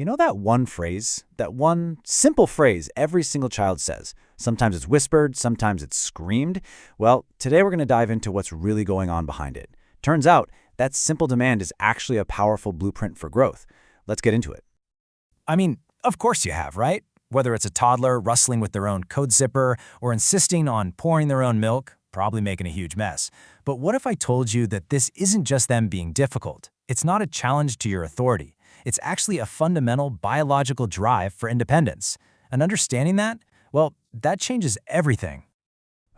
You know that one phrase, that one simple phrase every single child says? Sometimes it's whispered, sometimes it's screamed. Well, today we're going to dive into what's really going on behind it. Turns out that simple demand is actually a powerful blueprint for growth. Let's get into it. I mean, of course you have, right? Whether it's a toddler rustling with their own coat zipper or insisting on pouring their own milk, probably making a huge mess. But what if I told you that this isn't just them being difficult? It's not a challenge to your authority. It's actually a fundamental biological drive for independence. And understanding that, well, that changes everything.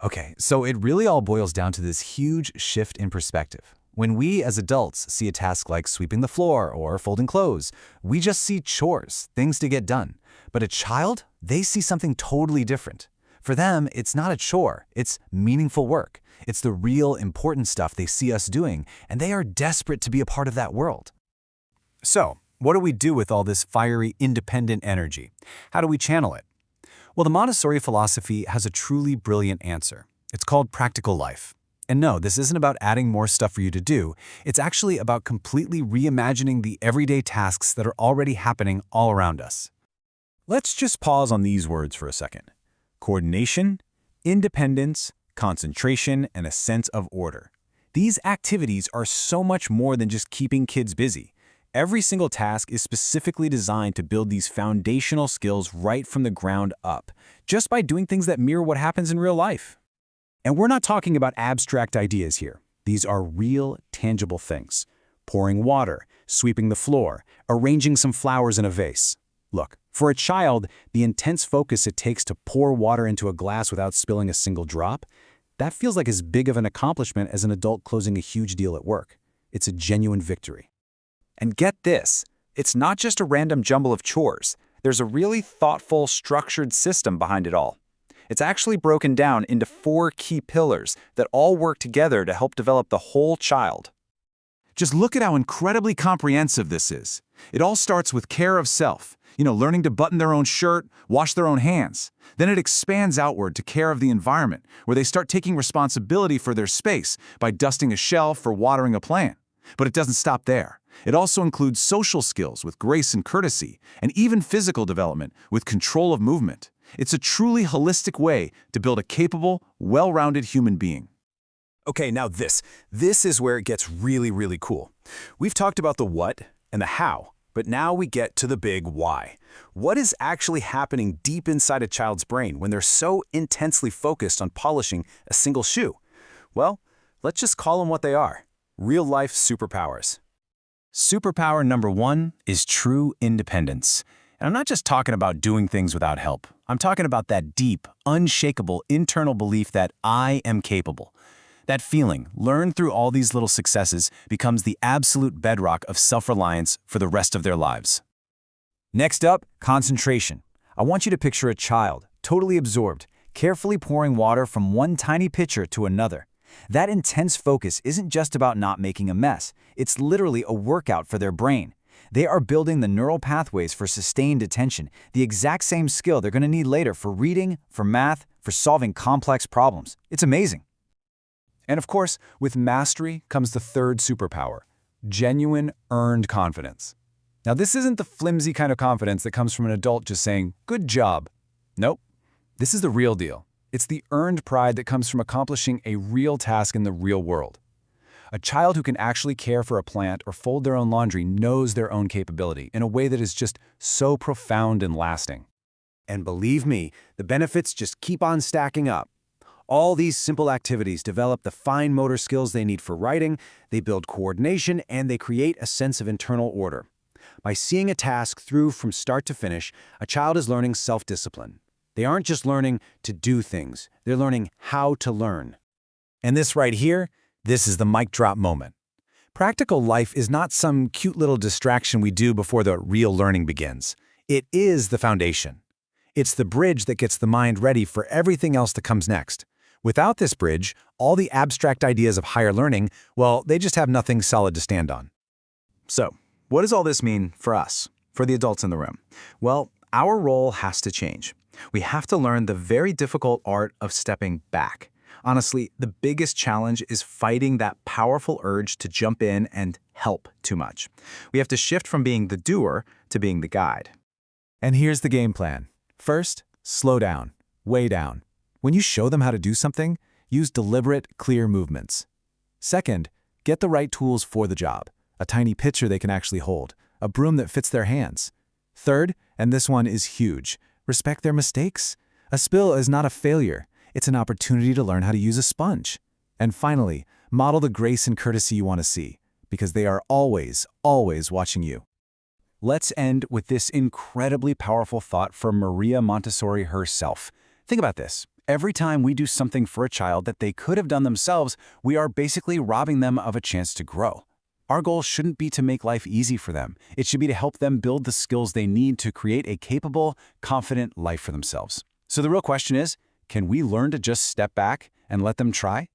Okay, so it really all boils down to this huge shift in perspective. When we as adults see a task like sweeping the floor or folding clothes, we just see chores, things to get done. But a child, they see something totally different. For them, it's not a chore, it's meaningful work. It's the real important stuff they see us doing, and they are desperate to be a part of that world. So, what do we do with all this fiery, independent energy? How do we channel it? Well, the Montessori philosophy has a truly brilliant answer. It's called practical life. And no, this isn't about adding more stuff for you to do. It's actually about completely reimagining the everyday tasks that are already happening all around us. Let's just pause on these words for a second. Coordination, independence, concentration, and a sense of order. These activities are so much more than just keeping kids busy. Every single task is specifically designed to build these foundational skills right from the ground up, just by doing things that mirror what happens in real life. And we're not talking about abstract ideas here. These are real, tangible things. Pouring water, sweeping the floor, arranging some flowers in a vase. Look, for a child, the intense focus it takes to pour water into a glass without spilling a single drop, that feels like as big of an accomplishment as an adult closing a huge deal at work. It's a genuine victory. And get this, it's not just a random jumble of chores. There's a really thoughtful, structured system behind it all. It's actually broken down into 4 key pillars that all work together to help develop the whole child. Just look at how incredibly comprehensive this is. It all starts with care of self, learning to button their own shirt, wash their own hands. Then it expands outward to care of the environment, where they start taking responsibility for their space by dusting a shelf or watering a plant. But it doesn't stop there. It also includes social skills with grace and courtesy, and even physical development with control of movement. It's a truly holistic way to build a capable, well-rounded human being. Okay, now this is where it gets really, really cool. We've talked about the what and the how, but now we get to the big why. What is actually happening deep inside a child's brain when they're so intensely focused on polishing a single shoe? Well, let's just call them what they are. Real-life superpowers. Superpower number 1 is true independence. And I'm not just talking about doing things without help. I'm talking about that deep, unshakable internal belief that I am capable. That feeling, learned through all these little successes, becomes the absolute bedrock of self-reliance for the rest of their lives. Next up, concentration. I want you to picture a child, totally absorbed, carefully pouring water from one tiny pitcher to another. That intense focus isn't just about not making a mess. It's literally a workout for their brain. They are building the neural pathways for sustained attention, the exact same skill they're going to need later for reading, for math, for solving complex problems. It's amazing. And of course, with mastery comes the third superpower, genuine earned confidence. Now, this isn't the flimsy kind of confidence that comes from an adult just saying, "Good job." Nope. This is the real deal. It's the earned pride that comes from accomplishing a real task in the real world. A child who can actually care for a plant or fold their own laundry knows their own capability in a way that is just so profound and lasting. And believe me, the benefits just keep on stacking up. All these simple activities develop the fine motor skills they need for writing, they build coordination, and they create a sense of internal order. By seeing a task through from start to finish, a child is learning self-discipline. They aren't just learning to do things, they're learning how to learn. And this right here, this is the mic drop moment. Practical life is not some cute little distraction we do before the real learning begins. It is the foundation. It's the bridge that gets the mind ready for everything else that comes next. Without this bridge, all the abstract ideas of higher learning, well, they just have nothing solid to stand on. So, what does all this mean for us, for the adults in the room? Well, our role has to change. We have to learn the very difficult art of stepping back. Honestly, the biggest challenge is fighting that powerful urge to jump in and help too much. We have to shift from being the doer to being the guide. And here's the game plan. First, slow down, way down. When you show them how to do something, use deliberate, clear movements. Second, get the right tools for the job. A tiny pitcher they can actually hold, a broom that fits their hands. Third, and this one is huge, respect their mistakes. A spill is not a failure. It's an opportunity to learn how to use a sponge. And finally, model the grace and courtesy you want to see, because they are always, always watching you. Let's end with this incredibly powerful thought from Maria Montessori herself. Think about this. Every time we do something for a child that they could have done themselves, we are basically robbing them of a chance to grow. Our goal shouldn't be to make life easy for them. It should be to help them build the skills they need to create a capable, confident life for themselves. So the real question is, can we learn to just step back and let them try?